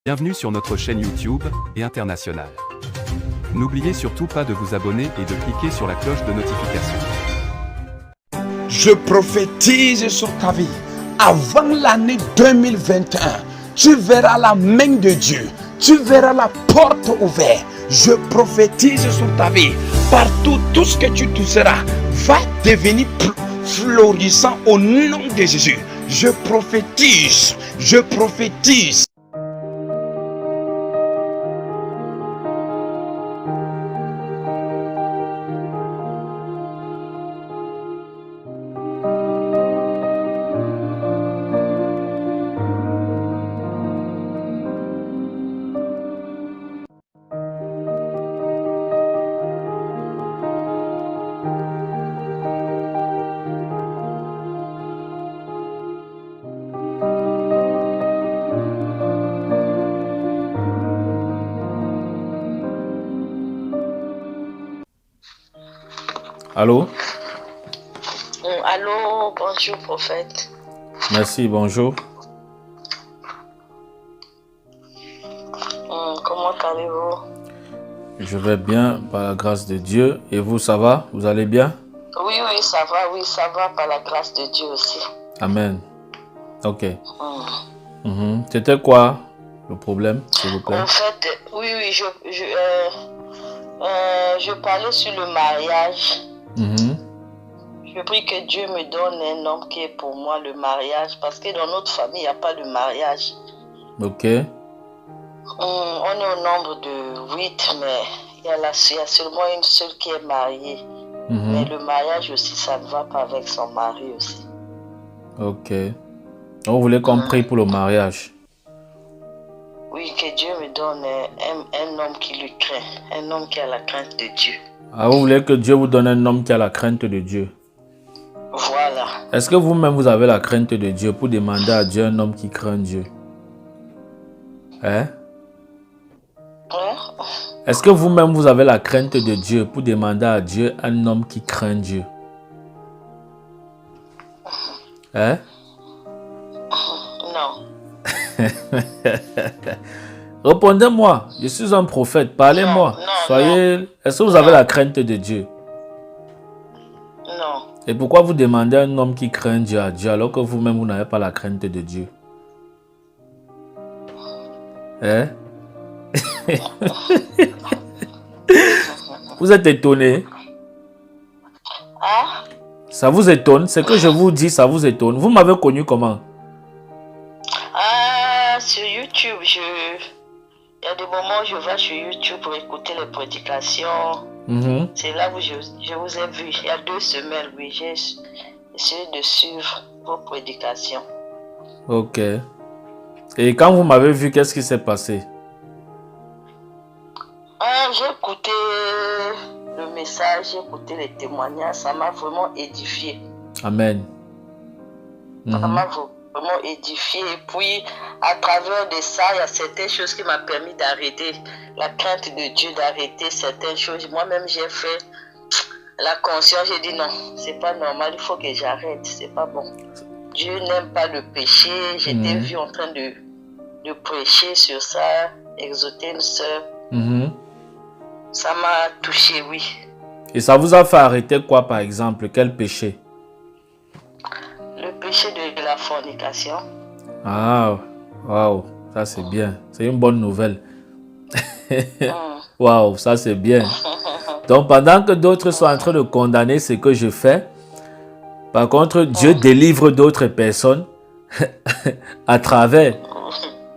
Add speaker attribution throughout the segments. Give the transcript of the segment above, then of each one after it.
Speaker 1: Bienvenue sur notre chaîne YouTube et internationale. N'oubliez surtout pas de vous abonner et de cliquer sur la cloche de notification.
Speaker 2: Je prophétise sur ta vie. Avant l'année 2021, tu verras la main de Dieu. Tu verras la porte ouverte. Je prophétise sur ta vie. Partout, tout ce que tu toucheras va devenir florissant au nom de Jésus. Je prophétise. Je prophétise.
Speaker 3: Allô?
Speaker 4: Allô, bonjour prophète.
Speaker 3: Merci, bonjour.
Speaker 4: Comment allez-vous?
Speaker 3: Je vais bien par la grâce de Dieu. Et vous, ça va? Vous allez bien?
Speaker 4: Oui, ça va par la grâce de Dieu aussi.
Speaker 3: Amen. Ok. C'était quoi le problème, s'il vous plaît?
Speaker 4: En fait, je parlais sur le mariage. Je prie que Dieu me donne un homme qui est pour moi le mariage, parce que dans notre famille, il n'y a pas de mariage.
Speaker 3: Ok.
Speaker 4: On est au nombre de 8, mais il y a seulement une seule qui est mariée. Mais le mariage aussi, ça ne va pas avec son mari aussi.
Speaker 3: Ok. Donc, vous voulez qu'on prie pour le mariage?
Speaker 4: Oui, que Dieu me donne un homme qui lui craint, un homme qui a la crainte de Dieu.
Speaker 3: Ah, vous voulez que Dieu vous donne un homme qui a la crainte de Dieu?
Speaker 4: Voilà.
Speaker 3: Est-ce que vous-même, vous avez la crainte de Dieu pour demander à Dieu un homme qui craint Dieu? Hein? Est-ce que vous-même, vous avez la crainte de Dieu pour demander à Dieu un homme qui craint Dieu? Hein?
Speaker 4: Non.
Speaker 3: Répondez-moi, je suis un prophète, parlez-moi. Soyez. Est-ce que vous avez la crainte de Dieu?
Speaker 4: Non.
Speaker 3: Et pourquoi vous demandez un homme qui craint Dieu à Dieu alors que vous-même, vous n'avez pas la crainte de Dieu? Hein? Vous êtes étonné?
Speaker 4: Ah?
Speaker 3: Ça vous étonne? Ce que je vous dis, ça vous étonne? Vous m'avez connu comment?
Speaker 4: Sur YouTube, il y a des moments où je vais sur YouTube pour écouter les prédications. C'est là où je vous ai vu. Il y a 2 semaines, oui, j'ai essayé de suivre vos prédications.
Speaker 3: Ok. Et quand vous m'avez vu, qu'est-ce qui s'est passé?
Speaker 4: J'ai écouté le message, j'ai écouté les témoignages, ça m'a vraiment édifié.
Speaker 3: Amen.
Speaker 4: Ça m'a vraiment édifié. Et puis, à travers de ça, il y a certaines choses qui m'ont permis d'arrêter la crainte de Dieu, d'arrêter certaines choses. Moi-même, j'ai fait la conscience, j'ai dit non, c'est pas normal, il faut que j'arrête, c'est pas bon. Dieu n'aime pas le péché. J'étais vu en train de prêcher sur ça, exhorter une soeur. Ça m'a touché, oui. Et
Speaker 3: ça vous a fait arrêter quoi, par exemple? Quel péché?
Speaker 4: Le péché de la fornication.
Speaker 3: Ah, waouh, ça c'est bien. C'est une bonne nouvelle. Waouh, ça c'est bien. Donc pendant que d'autres sont en train de condamner ce que je fais, par contre, Dieu délivre d'autres personnes à travers.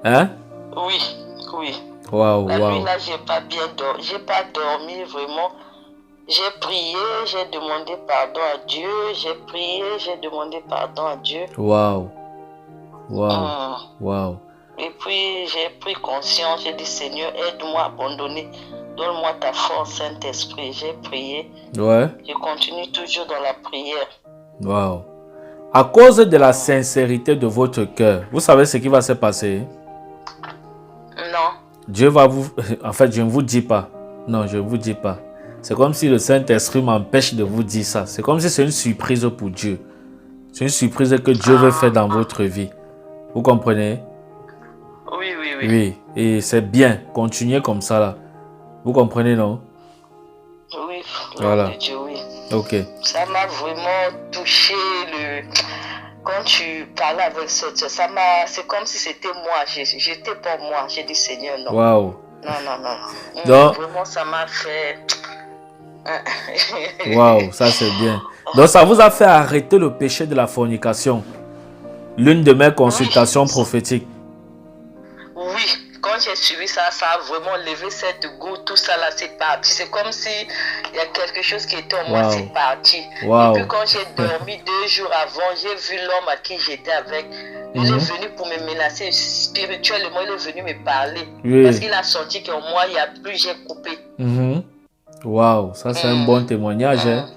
Speaker 3: Hein?
Speaker 4: Oui.
Speaker 3: Waouh.
Speaker 4: La nuit là, j'ai pas dormi vraiment. J'ai prié, j'ai demandé pardon à Dieu. J'ai prié, j'ai demandé pardon à Dieu.
Speaker 3: Waouh.
Speaker 4: Et puis j'ai pris conscience, j'ai dit Seigneur, aide-moi à abandonner. Donne-moi ta force, Saint-Esprit. J'ai prié.
Speaker 3: Ouais.
Speaker 4: Je continue toujours dans la prière.
Speaker 3: Waouh. À cause de la sincérité de votre cœur, vous savez ce qui va se passer?
Speaker 4: Non.
Speaker 3: Dieu va vous... En fait, je ne vous dis pas. Non, je ne vous dis pas. C'est comme si le Saint-Esprit m'empêche de vous dire ça. C'est comme si c'est une surprise pour Dieu. C'est une surprise que Dieu veut faire dans votre vie. Vous comprenez?
Speaker 4: Oui.
Speaker 3: Oui, et c'est bien. Continuez comme ça, là. Vous comprenez, non?
Speaker 4: Oui,
Speaker 3: Voilà.
Speaker 4: de Dieu, oui.
Speaker 3: Ok.
Speaker 4: Ça m'a vraiment touché quand tu parlais avec cette soeur, c'est comme si c'était moi. J'étais pas moi. J'ai dit Seigneur, non.
Speaker 3: Waouh.
Speaker 4: Non.
Speaker 3: Donc,
Speaker 4: Vraiment, ça m'a fait.
Speaker 3: waouh, ça c'est bien. Donc, ça vous a fait arrêter le péché de la fornication. L'une de mes consultations prophétiques.
Speaker 4: Oui, quand j'ai suivi ça, ça a vraiment levé cette goutte, tout ça là, c'est parti. C'est comme si il y a quelque chose qui était en moi, c'est parti.
Speaker 3: Wow.
Speaker 4: Et puis quand j'ai dormi 2 jours avant, j'ai vu l'homme à qui j'étais avec. Il est venu pour me menacer spirituellement, il est venu me parler.
Speaker 3: Oui.
Speaker 4: Parce qu'il a senti qu'en moi, il n'y a plus, j'ai coupé.
Speaker 3: Waouh, ça c'est un bon témoignage. Hein?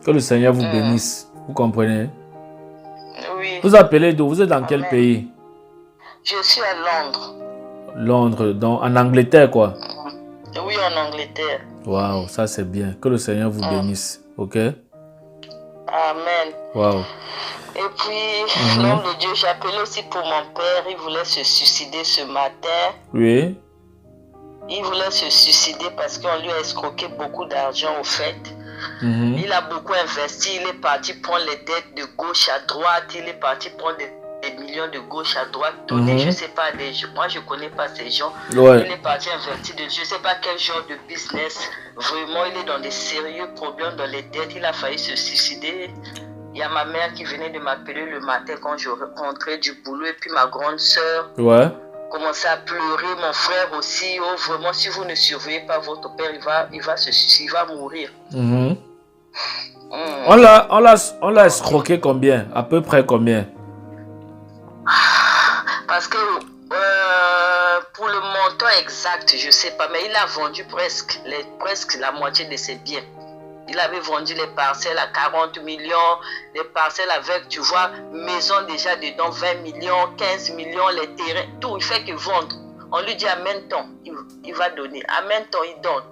Speaker 3: Que le Seigneur vous bénisse. Vous comprenez?
Speaker 4: Oui.
Speaker 3: Vous appelez d'où? Vous êtes dans quel pays?
Speaker 4: Je suis à Londres.
Speaker 3: Londres, donc en Angleterre quoi?
Speaker 4: Oui, en Angleterre.
Speaker 3: Waouh, ça c'est bien. Que le Seigneur vous bénisse. Ok?
Speaker 4: Amen.
Speaker 3: Waouh.
Speaker 4: Et puis, l'homme de Dieu, j'ai appelé aussi pour mon père. Il voulait se suicider ce matin.
Speaker 3: Oui.
Speaker 4: Il voulait se suicider parce qu'on lui a escroqué beaucoup d'argent au fait. Il a beaucoup investi. Il est parti prendre les dettes de gauche à droite. Il est parti prendre des millions de gauche à droite. Donner, je ne sais pas, moi je ne connais pas ces gens.
Speaker 3: Ouais.
Speaker 4: Il est parti investir je ne sais pas quel genre de business. Vraiment, il est dans des sérieux problèmes dans les dettes. Il a failli se suicider. Il y a ma mère qui venait de m'appeler le matin quand je rentrais du boulot. Et puis ma grande soeur commençait à pleurer. Mon frère aussi. Oh, vraiment, si vous ne surveillez pas votre père, il va se suicider, il va mourir.
Speaker 3: On l'a escroqué combien? À peu près combien?
Speaker 4: Parce que pour le montant exact, je ne sais pas, mais il a vendu presque la moitié de ses biens. Il avait vendu les parcelles à 40 millions, les parcelles avec, tu vois, maison déjà dedans, 20 millions, 15 millions, les terrains, tout, il fait que vendre. On lui dit amène ton, il va donner, amène ton, il donne.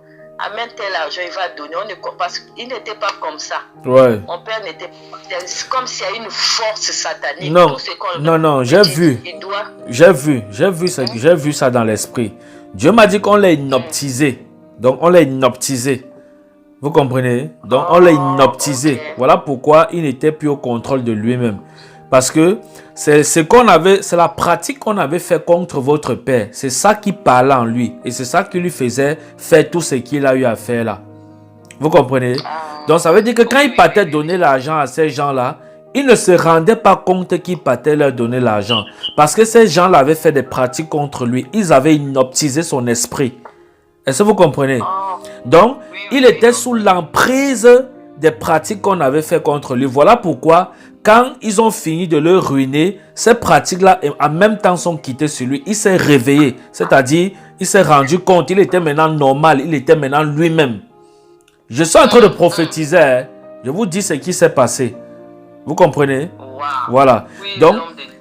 Speaker 4: Amène tel argent, il va donner. On ne comprend pas. Il n'était pas comme ça. Ouais. Mon père n'était pas. C'est comme s'il y a une force satanique.
Speaker 3: Non, non, j'ai vu. J'ai vu ça dans l'esprit. Dieu m'a dit qu'on l'a inoptisé. Donc, on l'a inoptisé. Vous comprenez? Donc, on l'a inoptisé. Okay. Voilà pourquoi il n'était plus au contrôle de lui-même. Parce que c'est la pratique qu'on avait fait contre votre père. C'est ça qui parlait en lui. Et c'est ça qui lui faisait faire tout ce qu'il a eu à faire là. Vous comprenez? Donc ça veut dire que quand il partait donner l'argent à ces gens-là, il ne se rendait pas compte qu'il partait leur donner l'argent. Parce que ces gens-là avaient fait des pratiques contre lui. Ils avaient inoptisé son esprit. Est-ce que vous comprenez? Donc, il était sous l'emprise des pratiques qu'on avait fait contre lui. Voilà pourquoi, quand ils ont fini de le ruiner, ces pratiques-là, en même temps, sont quittées sur lui. Il s'est réveillé. C'est-à-dire, il s'est rendu compte. Il était maintenant normal. Il était maintenant lui-même. Je suis en train de prophétiser. Hein. Je vous dis ce qui s'est passé. Vous comprenez? Voilà. Donc,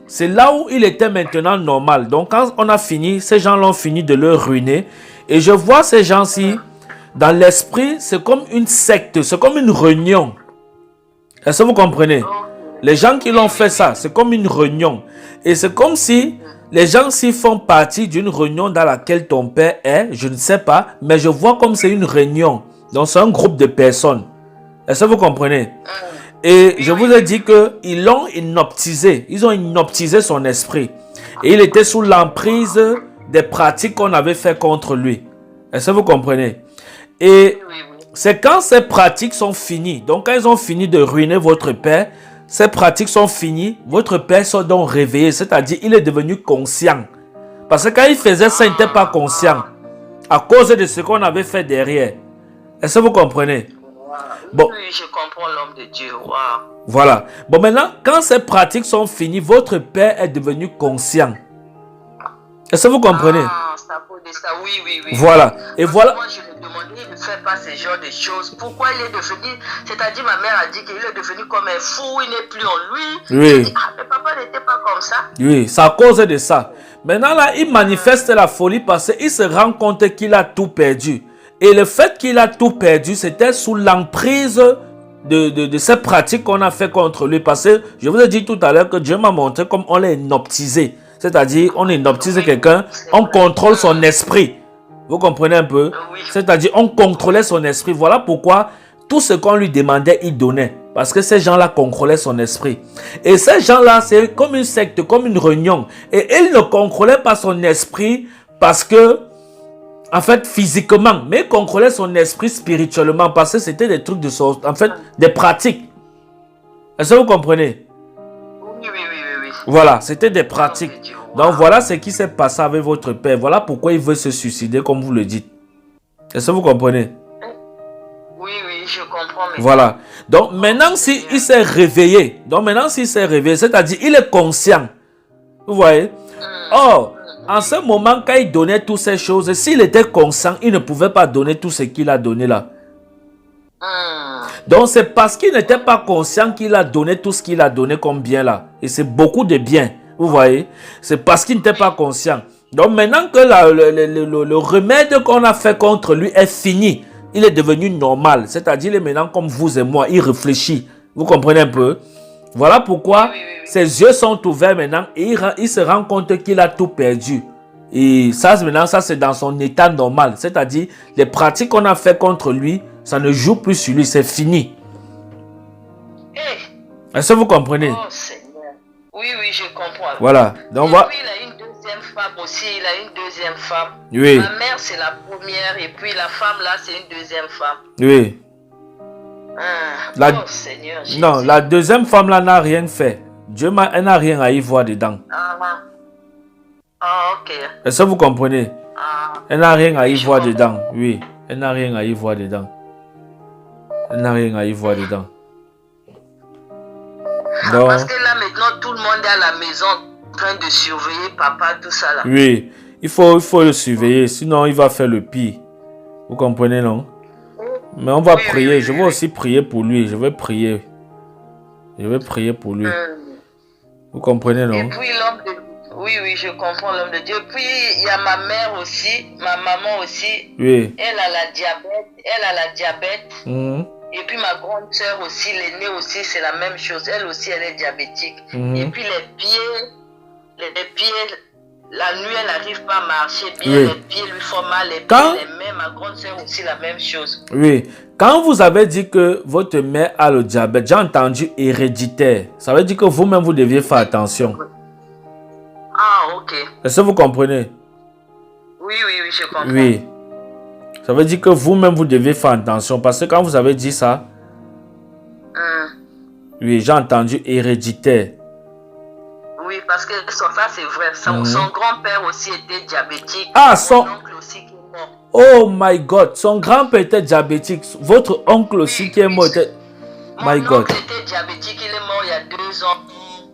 Speaker 3: c'est là où il était maintenant normal. Donc, quand on a fini, ces gens l'ont fini de le ruiner. Et je vois ces gens-ci, dans l'esprit, c'est comme une secte. C'est comme une réunion. Est-ce que vous comprenez? Les gens qui l'ont fait ça, c'est comme une réunion. Et c'est comme si les gens-ci font partie d'une réunion dans laquelle ton père est. Je ne sais pas, mais je vois comme c'est une réunion. Donc c'est un groupe de personnes. Est-ce que vous comprenez? Et je vous ai dit qu'ils l'ont inoptisé. Ils ont inoptisé son esprit. Et il était sous l'emprise des pratiques qu'on avait fait contre lui. Est-ce que vous comprenez? Et c'est quand ces pratiques sont finies. Donc quand ils ont fini de ruiner votre père, ces pratiques sont finies, votre père s'est donc réveillé, c'est-à-dire il est devenu conscient. Parce que quand il faisait ça, il n'était pas conscient. À cause de ce qu'on avait fait derrière. Est-ce que vous comprenez? Bon.
Speaker 4: Oui, je comprends l'homme de Dieu. Wow.
Speaker 3: Voilà. Bon, maintenant, quand ces pratiques sont finies, votre père est devenu conscient. Est-ce que vous comprenez?
Speaker 4: Ça peut de ça. Oui, oui, oui.
Speaker 3: Voilà. Et
Speaker 4: parce
Speaker 3: voilà.
Speaker 4: Moi, je me demandais, il ne fait pas ce genre de choses. Pourquoi il est devenu... C'est-à-dire, ma mère a dit qu'il est devenu comme un fou, il n'est plus en lui.
Speaker 3: Oui.
Speaker 4: Dit, mais papa n'était pas comme ça.
Speaker 3: Oui, c'est à cause de ça. Maintenant, là, il manifeste la folie parce qu'il se rend compte qu'il a tout perdu. Et le fait qu'il a tout perdu, c'était sous l'emprise de ces pratiques qu'on a fait contre lui. Parce que je vous ai dit tout à l'heure que Dieu m'a montré comme on l'a inoptisé. C'est-à-dire, on hypnotise quelqu'un, on contrôle son esprit. Vous comprenez un peu?
Speaker 4: Oui.
Speaker 3: C'est-à-dire, on contrôlait son esprit. Voilà pourquoi tout ce qu'on lui demandait, il donnait. Parce que ces gens-là contrôlaient son esprit. Et ces gens-là, c'est comme une secte, comme une réunion. Et ils ne contrôlaient pas son esprit parce que, en fait, physiquement, mais ils contrôlaient son esprit spirituellement parce que c'était des trucs de sorte, en fait, des pratiques. Est-ce que vous comprenez?
Speaker 4: Oui.
Speaker 3: Voilà, c'était des pratiques. Donc voilà ce qui s'est passé avec votre père. Voilà pourquoi il veut se suicider, comme vous le dites. Est-ce que vous comprenez?
Speaker 4: Oui, je comprends. Mais
Speaker 3: voilà. Donc maintenant, s'il s'est réveillé, c'est-à-dire il est conscient. Vous voyez? Or, en ce moment, quand il donnait toutes ces choses, s'il était conscient, il ne pouvait pas donner tout ce qu'il a donné là. Donc c'est parce qu'il n'était pas conscient qu'il a donné tout ce qu'il a donné comme bien là. Et c'est beaucoup de bien. Vous voyez? C'est parce qu'il n'était pas conscient. Donc maintenant que le remède qu'on a fait contre lui est fini, il est devenu normal. C'est-à-dire il est maintenant comme vous et moi, il réfléchit. Vous comprenez un peu? Voilà pourquoi ses yeux sont ouverts maintenant et il se rend compte qu'il a tout perdu. Et ça maintenant, ça c'est dans son état normal. C'est-à-dire les pratiques qu'on a fait contre lui, ça ne joue plus sur lui, c'est fini. Est-ce que vous comprenez?
Speaker 4: Oh Seigneur. Oui, je comprends.
Speaker 3: Voilà. Donc,
Speaker 4: et puis il a une deuxième femme aussi,
Speaker 3: Oui.
Speaker 4: Ma mère c'est la première et puis la femme là c'est une deuxième femme.
Speaker 3: Oui.
Speaker 4: Oh Seigneur Jésus.
Speaker 3: Non, la deuxième femme là n'a rien fait. Elle n'a rien à y voir dedans.
Speaker 4: Ok.
Speaker 3: Est-ce que vous comprenez? Elle n'a rien à y voir dedans. Oui. Elle n'a rien à y voir dedans. Donc,
Speaker 4: parce que là maintenant tout le monde est à la maison en train de surveiller papa, tout ça là.
Speaker 3: Oui, il faut le surveiller, sinon il va faire le pire. Vous comprenez, non? Mais on va prier, je vais aussi prier pour lui, je vais prier pour lui. Vous comprenez, non?
Speaker 4: Et puis l'homme de... Oui, je comprends l'homme de Dieu. Puis il y a ma mère aussi, ma maman aussi.
Speaker 3: Oui.
Speaker 4: Elle a la diabète. Et puis ma grande sœur aussi, l'aînée aussi, c'est la même chose. Elle aussi, elle est diabétique. Et puis les pieds, la nuit, elle n'arrive pas à marcher bien. Les pieds lui font mal, les mains. Ma grande sœur aussi, la même chose.
Speaker 3: Oui. Quand vous avez dit que votre mère a le diabète, j'ai entendu héréditaire. Ça veut dire que vous-même, vous deviez faire attention.
Speaker 4: Ok.
Speaker 3: Est-ce que vous comprenez?
Speaker 4: Oui, je comprends.
Speaker 3: Oui. Ça veut dire que vous-même, vous devez faire attention. Parce que quand vous avez dit ça, oui, j'ai entendu héréditaire.
Speaker 4: Oui, parce que ça c'est vrai. Son grand-père aussi était diabétique.
Speaker 3: Son
Speaker 4: oncle aussi qui est mort.
Speaker 3: Oh my God, son grand-père était diabétique. Votre oncle aussi qui est mort était... My God.
Speaker 4: Mon oncle était diabétique, il est mort il y a 2 ans.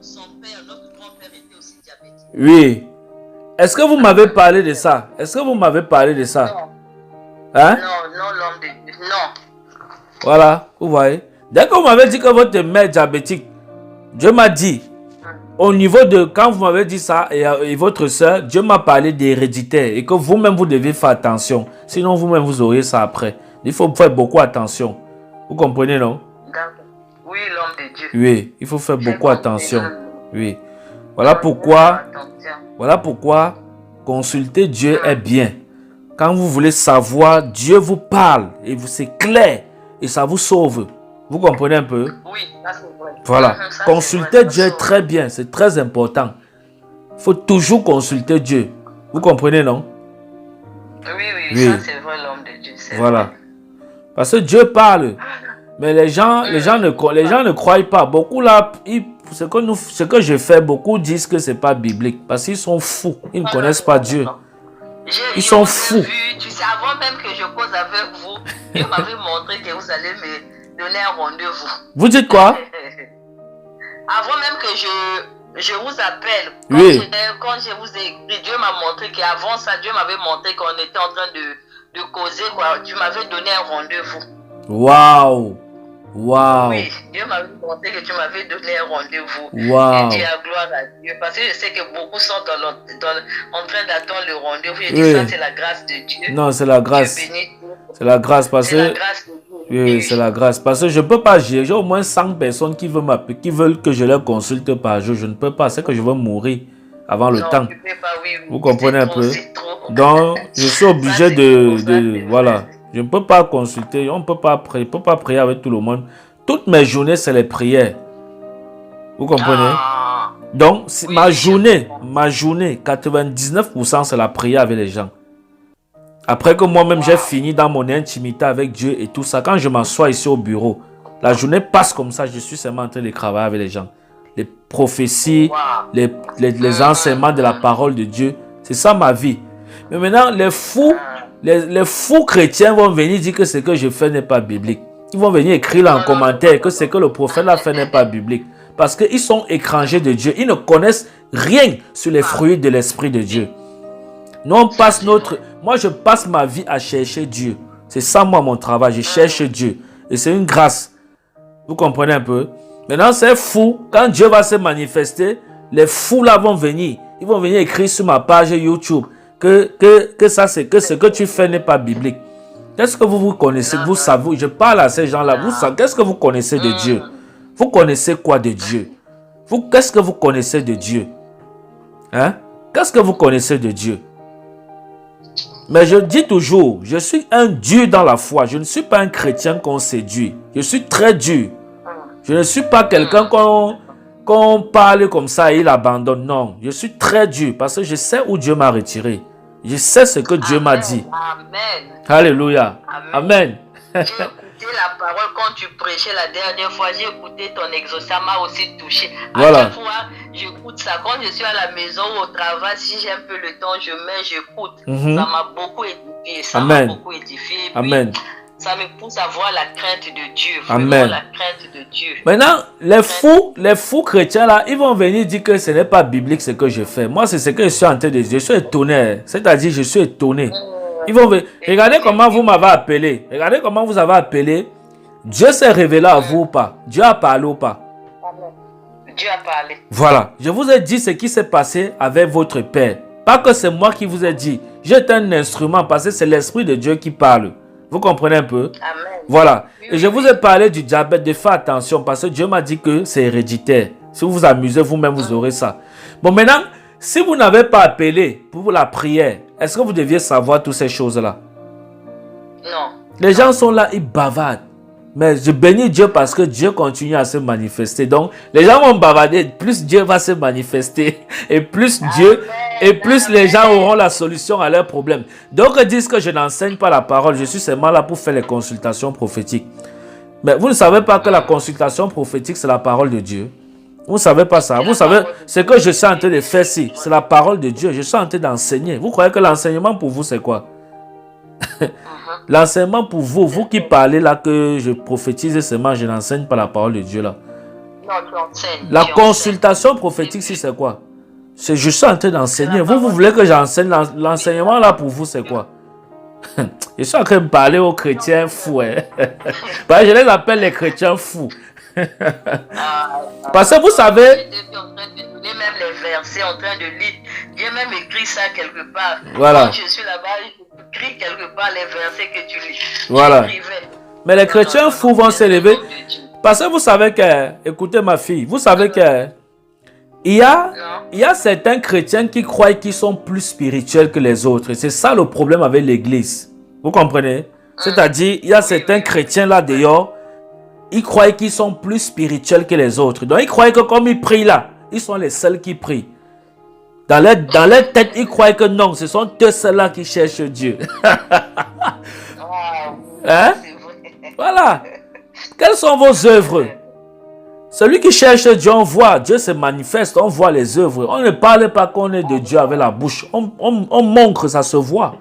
Speaker 4: Son père, notre grand-père était aussi diabétique.
Speaker 3: Oui. Est-ce que vous m'avez parlé de ça?
Speaker 4: Non.
Speaker 3: Hein?
Speaker 4: Non, l'homme de Dieu. Non.
Speaker 3: Voilà, vous voyez. Dès que vous m'avez dit que votre mère est diabétique, Dieu m'a dit, au niveau de, quand vous m'avez dit ça, et votre soeur, Dieu m'a parlé d'héréditaire, et que vous-même, vous devez faire attention. Sinon, vous-même, vous aurez ça après. Il faut faire beaucoup attention. Vous comprenez, non?
Speaker 4: Oui, l'homme de Dieu.
Speaker 3: Oui, il faut faire beaucoup attention. Oui. Voilà pourquoi consulter Dieu est bien. Quand vous voulez savoir, Dieu vous parle et c'est clair et ça vous sauve. Vous comprenez un peu?
Speaker 4: Oui, ça c'est vrai.
Speaker 3: Voilà. Consulter Dieu est très bien, c'est très important. Il faut toujours consulter Dieu. Vous comprenez, non?
Speaker 4: Oui. Ça c'est vrai, l'homme de Dieu.
Speaker 3: Voilà.
Speaker 4: Vrai.
Speaker 3: Parce que Dieu parle. Mais les gens ne croient pas. Beaucoup là, ce que je fais, beaucoup disent que c'est pas biblique. Parce qu'ils sont fous. Ils ne connaissent pas Dieu. Ils sont fous.
Speaker 4: Tu sais, avant même que je cause avec vous, Dieu m'avait montré que vous allez me donner un rendez-vous.
Speaker 3: Vous dites quoi?
Speaker 4: Avant même que je vous appelle, quand je vous ai écrit, Dieu m'a montré qu'avant ça, Dieu m'avait montré qu'on était en train de causer, quoi. Tu m'avais donné un rendez-vous.
Speaker 3: Waouh!
Speaker 4: Oui, Dieu m'avait montré que tu m'avais donné un rendez-vous. Et dis à gloire à Dieu. Parce que je sais que beaucoup sont en train d'attendre le rendez-vous. Et dis ça, c'est la grâce de Dieu.
Speaker 3: Non, c'est la grâce. C'est la grâce parce que... Oui, c'est la grâce. Parce que je ne peux pas gérer. J'ai au moins 100 personnes qui veulent que je leur consulte par jour. Je ne peux pas. C'est que je veux mourir. avant le
Speaker 4: Non,
Speaker 3: temps.
Speaker 4: tu peux pas, oui.
Speaker 3: Vous comprenez un
Speaker 4: C'est trop,
Speaker 3: peu?
Speaker 4: c'est trop.
Speaker 3: Donc, je suis obligé
Speaker 4: Ça, c'est trop, ça, c'est
Speaker 3: voilà.
Speaker 4: vrai.
Speaker 3: Je ne peux pas consulter, on ne peut pas prier avec tout le monde. Toutes mes journées, c'est les prières. Vous comprenez?
Speaker 4: Ah,
Speaker 3: Donc,
Speaker 4: oui,
Speaker 3: ma
Speaker 4: je
Speaker 3: journée,
Speaker 4: comprends.
Speaker 3: 99%, c'est la prière avec les gens. Après que moi-même, j'ai fini dans mon intimité avec Dieu et tout ça, quand je m'assois ici au bureau, la journée passe comme ça, je suis seulement en train de travailler avec les gens. Les prophéties,
Speaker 4: Wow.
Speaker 3: les enseignements de la parole de Dieu, c'est ça ma vie. Mais maintenant, les fous chrétiens vont venir dire que ce que je fais n'est pas biblique. Ils vont venir écrire là en commentaire que ce que le prophète a fait n'est pas biblique. Parce qu'ils sont étrangers de Dieu. Ils ne connaissent rien sur les fruits de l'Esprit de Dieu. Nous, moi, je passe ma vie à chercher Dieu. C'est ça, moi, mon travail. Je cherche Dieu. Et c'est une grâce. Vous comprenez un peu? Maintenant, c'est fou. Quand Dieu va se manifester, les fous là vont venir. Ils vont venir écrire sur ma page YouTube que ce que tu fais n'est pas biblique. Qu'est-ce que vous connaissez? Vous savez, je parle à ces gens-là. Vous savez, qu'est-ce que vous connaissez de Dieu? Vous connaissez quoi de Dieu? Qu'est-ce que vous connaissez de Dieu? Hein? Qu'est-ce que vous connaissez de Dieu? Mais je dis toujours, je suis un dur dans la foi. Je ne suis pas un chrétien qu'on séduit. Je suis très dur. Je ne suis pas quelqu'un qu'on parle comme ça et il abandonne. Non, je suis très dur parce que je sais où Dieu m'a retiré. Je sais ce que Dieu m'a dit.
Speaker 4: Amen.
Speaker 3: Alléluia. Amen.
Speaker 4: J'ai écouté la parole quand tu prêchais la dernière fois. J'ai écouté ton exauce. Ça m'a aussi touché. À
Speaker 3: Voilà.
Speaker 4: chaque fois, j'écoute ça. Quand je suis à la maison ou au travail, si j'ai un peu le temps, j'écoute.
Speaker 3: Mhm.
Speaker 4: Ça m'a beaucoup édifié. Ça
Speaker 3: Amen.
Speaker 4: m'a beaucoup édifié. Et puis,
Speaker 3: Amen.
Speaker 4: ça me pousse à voir la crainte de Dieu.
Speaker 3: Amen.
Speaker 4: Vraiment la crainte de Dieu.
Speaker 3: Maintenant, les fous chrétiens là, ils vont venir dire que ce n'est pas biblique ce que je fais. Moi, c'est ce que je suis en train de dire. Je suis étonné. C'est-à-dire, je suis étonné. Ils vont venir. Regardez comment vous m'avez appelé. Regardez comment vous avez appelé. Dieu s'est révélé à vous ou pas? Dieu a parlé ou pas?
Speaker 4: Dieu a parlé.
Speaker 3: Voilà. Je vous ai dit ce qui s'est passé avec votre père. Pas que c'est moi qui vous ai dit. J'étais un instrument parce que c'est l'Esprit de Dieu qui parle. Vous comprenez un peu?
Speaker 4: Amen.
Speaker 3: Voilà. Et je vous ai parlé du diabète. De faire attention parce que Dieu m'a dit que c'est héréditaire. Si vous vous amusez vous-même, vous aurez ça. Bon, maintenant, si vous n'avez pas appelé pour la prière, est-ce que vous deviez savoir toutes ces choses-là?
Speaker 4: Non.
Speaker 3: Les gens sont là, ils bavardent. Mais je bénis Dieu parce que Dieu continue à se manifester. Donc, les gens vont bavarder, plus Dieu va se manifester. Et plus Dieu, et plus les gens auront la solution à leurs problèmes. Donc, ils disent que je n'enseigne pas la parole. Je suis seulement là pour faire les consultations prophétiques. Mais vous ne savez pas que la consultation prophétique, c'est la parole de Dieu. Vous ne savez pas ça. Vous savez, ce que je suis en train de faire ici, c'est la parole de Dieu. Je suis en train d'enseigner. Vous croyez que l'enseignement pour vous, c'est quoi? L'enseignement pour vous, vous qui parlez là que je prophétise seulement, je n'enseigne pas la parole de Dieu là.
Speaker 4: Non, tu enseignes.
Speaker 3: La
Speaker 4: Tu
Speaker 3: consultation prophétique, si c'est quoi? C'est je suis en train d'enseigner. Vous voulez que j'enseigne l'enseignement là pour vous, c'est quoi? Je suis en train de parler aux chrétiens fous. Hein? Je les appelle les chrétiens fous. Parce que vous savez.
Speaker 4: J'étais en train de donner même les versets, en train de lire. J'ai même écrit ça quelque part.
Speaker 3: Voilà.
Speaker 4: Quand je suis là-bas, j'écris quelque part les versets que tu lis.
Speaker 3: Voilà.
Speaker 4: J'écrivais.
Speaker 3: Mais les chrétiens fous vont s'élever. Parce que vous savez que, écoutez ma fille, vous savez que il y a certains chrétiens qui croient qu'ils sont plus spirituels que les autres. Et c'est ça le problème avec l'église. Vous comprenez? C'est-à-dire, il y a certains chrétiens là dehors, ils croient qu'ils sont plus spirituels que les autres. Donc, ils croient que comme ils prient là, ils sont les seuls qui prient. Dans leur tête, ils croient que non, ce sont eux seuls-là qui cherchent Dieu. Hein? Voilà. Quelles sont vos œuvres? Celui qui cherche Dieu, on voit, Dieu se manifeste, on voit les œuvres. On ne parle pas qu'on est de Dieu avec la bouche. On montre, ça se voit.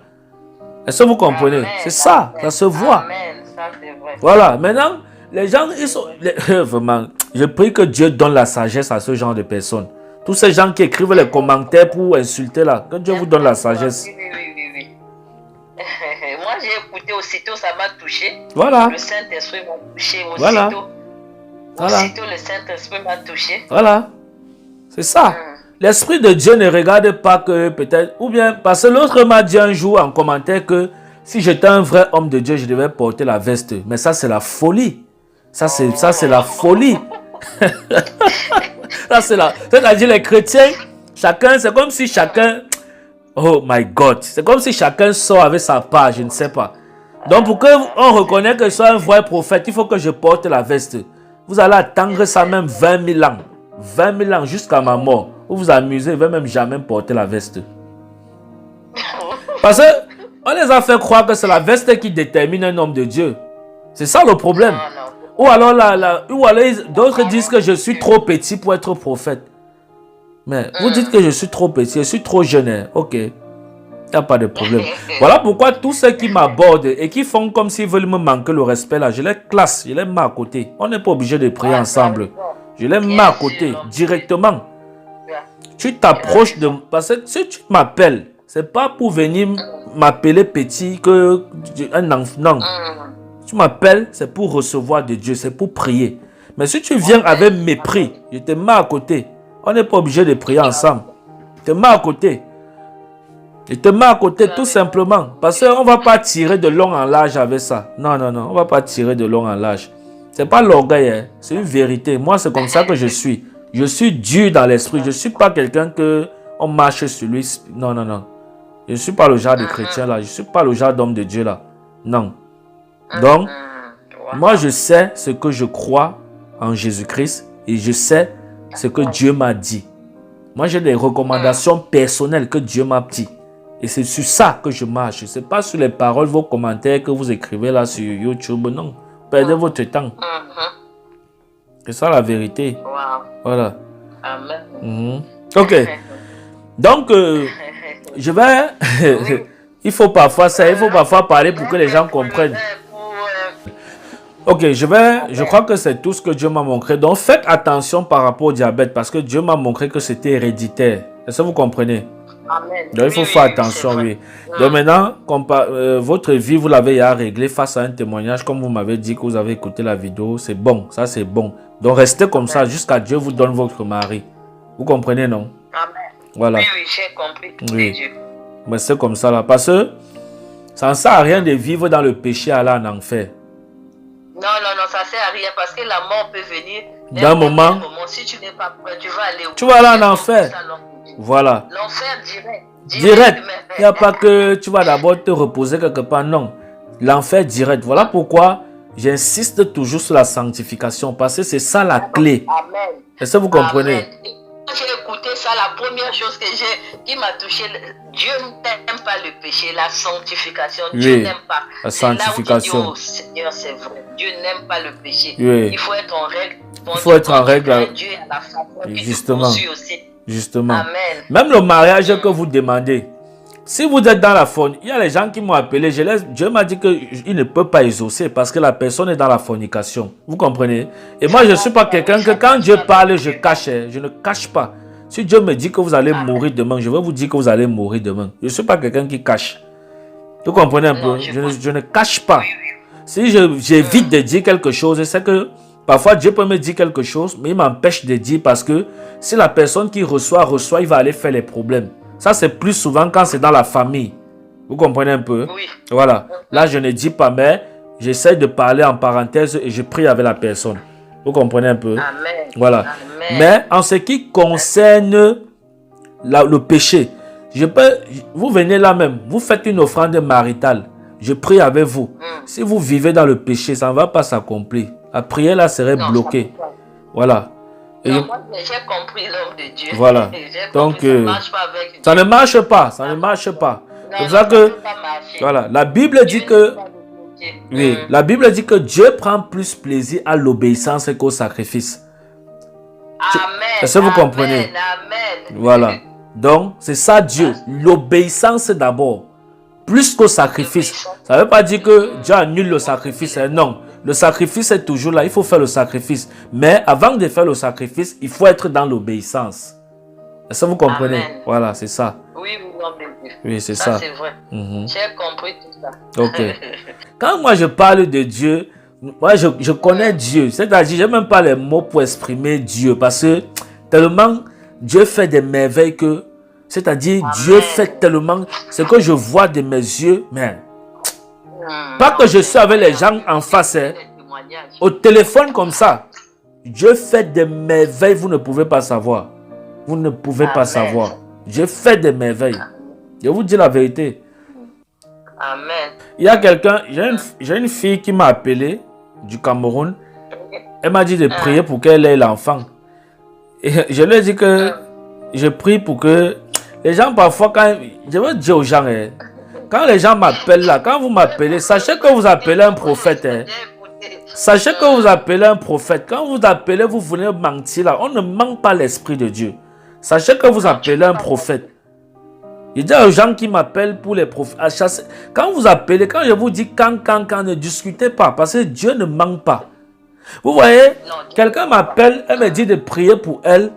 Speaker 3: Est-ce que vous comprenez? C'est ça, ça se voit.
Speaker 4: Amen, ça c'est vrai.
Speaker 3: Voilà, maintenant, les gens, ils sont... Vraiment, je prie que Dieu donne la sagesse à ce genre de personnes. Tous ces gens qui écrivent les commentaires pour insulter là, que Dieu vous donne la sagesse.
Speaker 4: Oui. Moi j'ai écouté aussitôt, ça m'a touché.
Speaker 3: Voilà.
Speaker 4: Le Saint-Esprit m'a touché aussitôt.
Speaker 3: Voilà. Voilà.
Speaker 4: Aussitôt le Saint-Esprit m'a touché.
Speaker 3: Voilà. C'est ça. L'Esprit de Dieu ne regarde pas que peut-être... Ou bien, parce que l'autre m'a dit un jour en commentaire que si j'étais un vrai homme de Dieu, je devais porter la veste. Mais ça, c'est la folie. Ça, c'est la folie. Ça, c'est la... C'est-à-dire les chrétiens Chacun, c'est comme si chacun... Oh my God. C'est comme si chacun sort avec sa part, je ne sais pas. Donc pour qu'on reconnaisse que je sois un vrai prophète, il faut que je porte la veste. Vous allez attendre ça même 20 000 ans. 20 000 ans jusqu'à ma mort. Vous vous amusez, vous ne même jamais porter la veste. Parce qu'on les a fait croire que c'est la veste qui détermine un homme de Dieu. C'est ça le problème. Ou alors, d'autres disent que je suis trop petit pour être prophète. Mais vous dites que je suis trop petit, je suis trop jeune. Hein. Ok, il n'y a pas de problème. Voilà pourquoi tous ceux qui m'abordent et qui font comme s'ils veulent me manquer le respect là, je les classe, je les mets à côté. On n'est pas obligé de prier ensemble. Je les mets à côté directement. Tu t'approches de... Parce que si tu m'appelles, c'est pas pour venir m'appeler petit que un enfant. Non. Tu m'appelles, c'est pour recevoir de Dieu, c'est pour prier. Mais si tu viens avec mépris, je te mets à côté. On n'est pas obligé de prier ensemble. Je te mets à côté. Je te mets à côté tout simplement. Parce qu'on ne va pas tirer de long en large avec ça. Non, non, non. On ne va pas tirer de long en large. Ce n'est pas l'orgueil. Hein. C'est une vérité. Moi, c'est comme ça que je suis. Je suis dur dans l'esprit. Je ne suis pas quelqu'un que on marche sur lui. Non, non, non. Je ne suis pas le genre de chrétien là. Je ne suis pas le genre d'homme de Dieu là. Non. Donc, moi, je sais ce que je crois en Jésus-Christ. Et je sais ce que Dieu m'a dit. Moi, j'ai des recommandations personnelles que Dieu m'a dit. Et c'est sur ça que je marche. Ce n'est pas sur les paroles, vos commentaires que vous écrivez là sur YouTube. Non. Perdez votre temps. C'est ça la vérité. Voilà.
Speaker 4: Amen.
Speaker 3: Ok. Donc, je vais... il faut parfois parler pour que les gens comprennent. Ok, je crois que c'est tout ce que Dieu m'a montré. Donc, faites attention par rapport au diabète parce que Dieu m'a montré que c'était héréditaire. Est-ce que vous comprenez?
Speaker 4: Amen.
Speaker 3: Donc, il faut faire attention, oui. Donc, maintenant, votre vie, vous l'avez à régler face à un témoignage. Comme vous m'avez dit que vous avez écouté la vidéo, c'est bon. Ça, c'est bon. Donc, restez comme ça jusqu'à Dieu vous donne votre mari. Vous comprenez, non?
Speaker 4: Amen.
Speaker 3: Voilà.
Speaker 4: Oui, j'ai compris.
Speaker 3: Oui. Mais c'est comme ça, là. Parce que ça ne sert à rien de vivre dans le péché, aller en enfer.
Speaker 4: Non, non, non, ça ne sert à rien parce que la mort peut venir
Speaker 3: d'un moment.
Speaker 4: Si tu n'es pas prêt, tu vas aller
Speaker 3: tu vas aller en enfer. Voilà.
Speaker 4: L'enfer
Speaker 3: direct. Il n'y a pas que tu vas d'abord te reposer quelque part. Non. L'enfer direct. Voilà pourquoi j'insiste toujours sur la sanctification parce que c'est ça la clé.
Speaker 4: Amen.
Speaker 3: Est-ce que vous comprenez?
Speaker 4: Amen. J'ai écouté ça, la première chose qui m'a touché, Dieu n'aime pas le péché, la sanctification.
Speaker 3: Oui,
Speaker 4: Dieu n'aime pas.
Speaker 3: la sanctification.
Speaker 4: Là où tu dis, oh Seigneur, c'est vrai. Dieu n'aime pas le péché.
Speaker 3: Oui.
Speaker 4: Il faut être en règle.
Speaker 3: Il faut être en règle.
Speaker 4: Dieu à la faveur
Speaker 3: justement.
Speaker 4: Aussi.
Speaker 3: Justement.
Speaker 4: Amen.
Speaker 3: Même le mariage que vous demandez. Si vous êtes dans la fornication, il y a les gens qui m'ont appelé. Dieu m'a dit qu'il ne peut pas exaucer parce que la personne est dans la fornication. Vous comprenez? Et moi, je ne suis pas quelqu'un que quand Dieu parle, je cache. Je ne cache pas. Si Dieu me dit que vous allez mourir demain, je vais vous dire que vous allez mourir demain. Je ne suis pas quelqu'un qui cache. Vous comprenez un peu? Je ne cache pas. Si j'évite de dire quelque chose, c'est que parfois Dieu peut me dire quelque chose, mais il m'empêche de dire parce que si la personne qui reçoit, il va aller faire les problèmes. Ça, c'est plus souvent quand c'est dans la famille. Vous comprenez un peu?
Speaker 4: Oui.
Speaker 3: Voilà. Là, je ne dis pas, mais j'essaie de parler en parenthèse et je prie avec la personne. Vous comprenez un peu?
Speaker 4: Amen.
Speaker 3: Voilà.
Speaker 4: Amen.
Speaker 3: Mais en ce qui concerne le péché, vous venez là même, vous faites une offrande maritale. Je prie avec vous. Si vous vivez dans le péché, ça ne va pas s'accomplir. La prière là serait bloquée. Voilà. Et
Speaker 4: non, moi, j'ai compris l'homme de Dieu.
Speaker 3: Voilà. Donc, ça ne marche pas. Ça ne marche pas. C'est pour ça que, voilà, la Bible dit que, oui, la Bible dit que Dieu prend plus plaisir à l'obéissance qu'au sacrifice.
Speaker 4: Amen.
Speaker 3: Est-ce que vous comprenez?
Speaker 4: Amen.
Speaker 3: Voilà. Donc, c'est ça Dieu. L'obéissance d'abord. Plus qu'au sacrifice. Ça ne veut pas dire que Dieu annule le sacrifice. Non. Le sacrifice est toujours là. Il faut faire le sacrifice. Mais avant de faire le sacrifice, il faut être dans l'obéissance. Est-ce que vous comprenez? Amen. Voilà, c'est ça.
Speaker 4: Oui,
Speaker 3: oui, c'est ça.
Speaker 4: C'est vrai. J'ai compris tout ça.
Speaker 3: Ok. Quand moi je parle de Dieu, moi je connais Dieu. C'est-à-dire, je n'ai même pas les mots pour exprimer Dieu. Parce que tellement Dieu fait des merveilles que... C'est-à-dire, Dieu fait tellement... Ce que je vois de mes yeux, mais... Pas que je suis avec les gens en face. Hein. Au téléphone comme ça, Dieu fait des merveilles, vous ne pouvez pas savoir. Vous ne pouvez pas
Speaker 4: Amen.
Speaker 3: savoir. J'ai fait des merveilles. Je vous dis la vérité.
Speaker 4: Amen.
Speaker 3: Il y a quelqu'un, j'ai une fille qui m'a appelé du Cameroun. Elle m'a dit de prier pour qu'elle ait l'enfant. Et je lui ai dit que je prie pour que les gens parfois, quand je veux dire aux gens, quand les gens m'appellent là, quand vous m'appelez, sachez que vous appelez un prophète. Sachez que vous appelez un prophète. Quand vous appelez, vous venez mentir là. On ne manque pas l'Esprit de Dieu. Sachez que vous appelez un prophète. Je dis aux gens qui m'appellent pour les prophètes. Quand vous appelez, quand je vous dis quand, ne discutez pas. Parce que Dieu ne manque pas. Vous voyez, quelqu'un m'appelle, elle me dit de prier pour elle,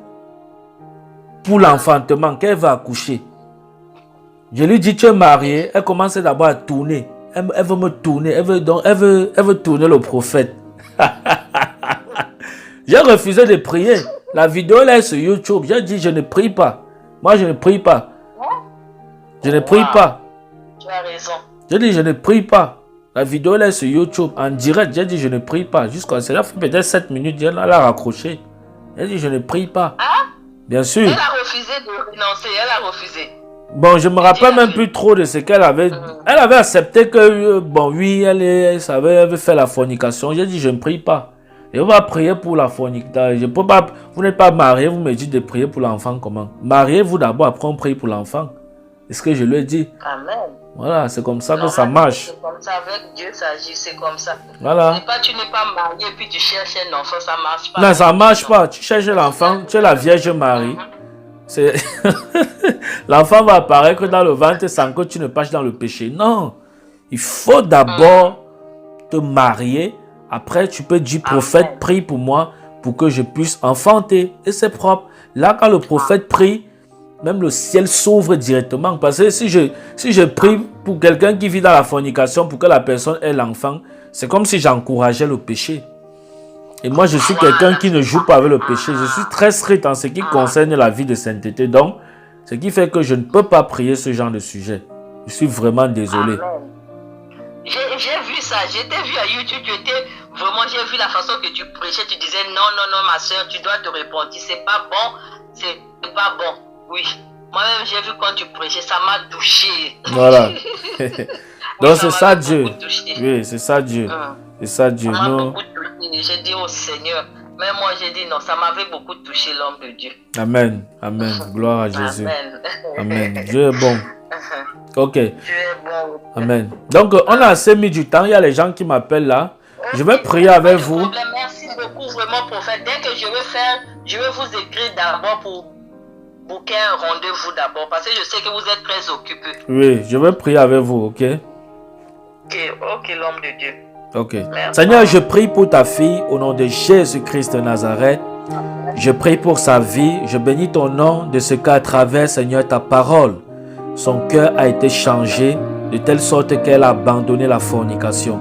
Speaker 3: pour l'enfantement, qu'elle va accoucher. Je lui dis, tu es marié. Elle commence d'abord à tourner. Elle veut me tourner. Elle veut tourner le prophète. J'ai refusé de prier. La vidéo là est sur YouTube. J'ai dit, je ne prie pas. Moi, je ne prie pas. Je ne prie pas.
Speaker 4: Tu as raison.
Speaker 3: J'ai dit, je ne prie pas. La vidéo là est sur YouTube. En direct, j'ai dit, je ne prie pas. Jusqu'à cela fait peut-être 7 minutes. Elle a raccroché. J'ai dit, je ne prie pas.
Speaker 4: Hein?
Speaker 3: Bien sûr.
Speaker 4: Elle a refusé de renoncer. Elle a refusé.
Speaker 3: Bon, je me rappelle même plus trop de ce qu'elle avait. Elle avait accepté que, bon, oui, elle veut faire la fornication. J'ai dit, je ne prie pas. Je vais prier pour la fornication. Je peux pas, vous n'êtes pas marié, vous me dites de prier pour l'enfant, comment? Mariez-vous d'abord, après on prie pour l'enfant. C'est ce que je lui ai dit.
Speaker 4: Amen.
Speaker 3: Voilà, c'est comme ça que ça marche.
Speaker 4: C'est comme ça, avec Dieu, ça agit, c'est comme ça.
Speaker 3: Voilà.
Speaker 4: Tu n'es pas marié et puis tu cherches un enfant, ça marche pas.
Speaker 3: Non, ça marche pas. Tu cherches l'enfant, tu es la Vierge Marie. L'enfant va apparaître dans le ventre sans que tu ne passes dans le péché. Non. Il faut d'abord te marier. Après, tu peux dire, prophète, prie pour moi pour que je puisse enfanter. Et c'est propre. Là, quand le prophète prie, même le ciel s'ouvre directement. Parce que si je prie pour quelqu'un qui vit dans la fornication, pour que la personne ait l'enfant, c'est comme si j'encourageais le péché. Et moi, je suis quelqu'un qui ne joue pas avec le péché. Je suis très strict en ce qui concerne la vie de sainteté. Donc, ce qui fait que je ne peux pas prier ce genre de sujet. Je suis vraiment désolé.
Speaker 4: J'ai vu ça. J'étais vu à YouTube. J'ai vu la façon que tu prêchais. Tu disais non, ma soeur, tu dois te repentir. C'est pas bon. C'est pas bon. Oui. Moi-même, j'ai vu quand tu prêchais. Ça m'a touché.
Speaker 3: Voilà. Donc, c'est ça Dieu. Oui, c'est ça Dieu. C'est ça Dieu.
Speaker 4: Ça m'a beaucoup touché. J'ai dit au Seigneur. Mais moi, j'ai dit non. Ça m'avait beaucoup touché, l'homme de Dieu.
Speaker 3: Amen. Amen. Gloire à Jésus.
Speaker 4: Amen.
Speaker 3: Amen. Dieu est bon. Ok.
Speaker 4: Dieu est bon.
Speaker 3: Amen. Donc, on a assez mis du temps. Il y a les gens qui m'appellent là. Je vais prier avec vous.
Speaker 4: Merci beaucoup, vraiment, prophète. Dès que je vais vous écrire d'abord pour booker un rendez-vous d'abord. Parce que je sais que vous êtes très occupé.
Speaker 3: Oui, je vais prier avec vous, ok?
Speaker 4: Ok, l'homme de Dieu.
Speaker 3: Ok.
Speaker 4: Merci.
Speaker 3: Seigneur, je prie pour ta fille au nom de Jésus-Christ de Nazareth. Je prie pour sa vie. Je bénis ton nom de ce qu'à travers, Seigneur, ta parole, son cœur a été changé de telle sorte qu'elle a abandonné la fornication.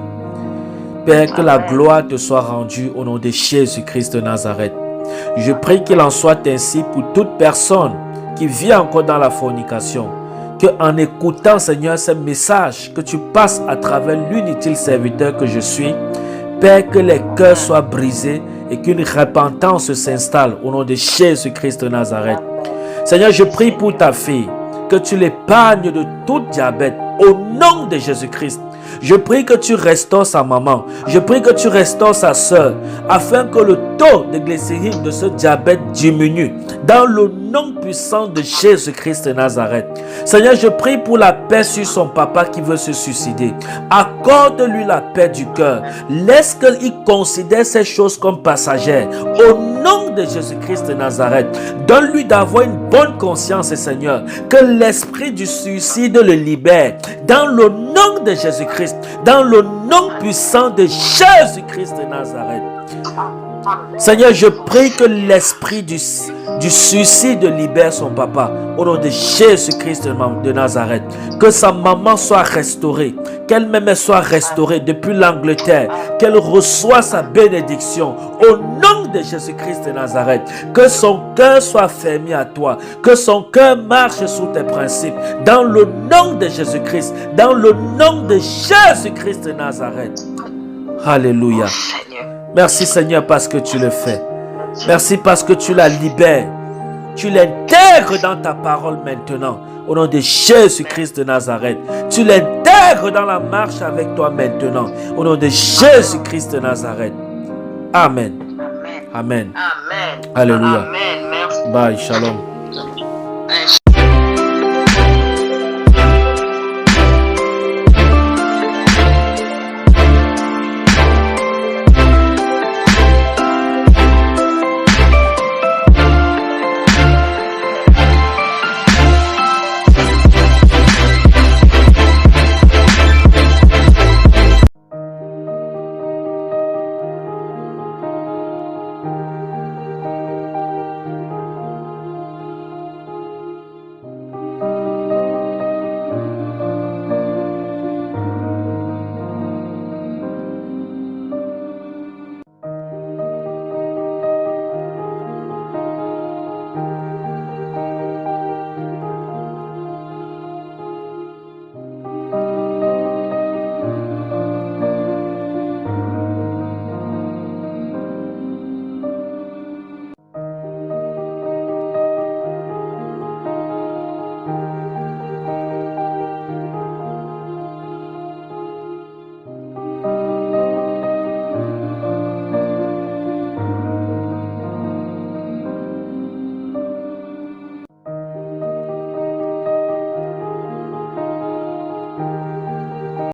Speaker 3: Père, que la gloire te soit rendue au nom de Jésus-Christ de Nazareth. Je prie qu'il en soit ainsi pour toute personne qui vit encore dans la fornication. Que en écoutant, Seigneur, ces messages que tu passes à travers l'inutile serviteur que je suis, Père, que les cœurs soient brisés et qu'une repentance s'installe au nom de Jésus-Christ de Nazareth. Seigneur, je prie pour ta fille, que tu l'épargnes de tout diabète au nom de Jésus-Christ. Je prie que tu restaures sa maman. Je prie que tu restaures sa soeur, afin que le taux de glycérine de ce diabète diminue. Dans le nom puissant de Jésus-Christ de Nazareth. Seigneur, je prie pour la paix sur son papa qui veut se suicider. Accorde-lui la paix du cœur. Laisse qu'il considère ces choses comme passagères. Au nom de Jésus-Christ de Nazareth. Donne-lui d'avoir une bonne conscience, Seigneur. Que l'esprit du suicide le libère. Dans le nom de Jésus-Christ. Dans le nom puissant de Jésus-Christ de Nazareth. Seigneur, je prie que l'esprit du suicide libère son papa au nom de Jésus-Christ de Nazareth. Que sa maman soit restaurée, qu'elle-même soit restaurée depuis l'Angleterre, qu'elle reçoive sa bénédiction au nom de Jésus-Christ de Nazareth. Que son cœur soit fermé à toi, que son cœur marche sous tes principes dans le nom de Jésus-Christ, dans le nom de Jésus-Christ de Nazareth. Alléluia. Merci Seigneur parce que tu le fais. Merci parce que tu la libères Tu l'intègres dans ta parole maintenant. Au nom de Jésus-Christ de Nazareth. Tu l'intègres dans la marche avec toi maintenant. Au nom de Jésus-Christ de Nazareth. Amen. Amen.
Speaker 4: Amen.
Speaker 3: Alléluia.
Speaker 4: Amen. Merci.
Speaker 3: Bye. Shalom.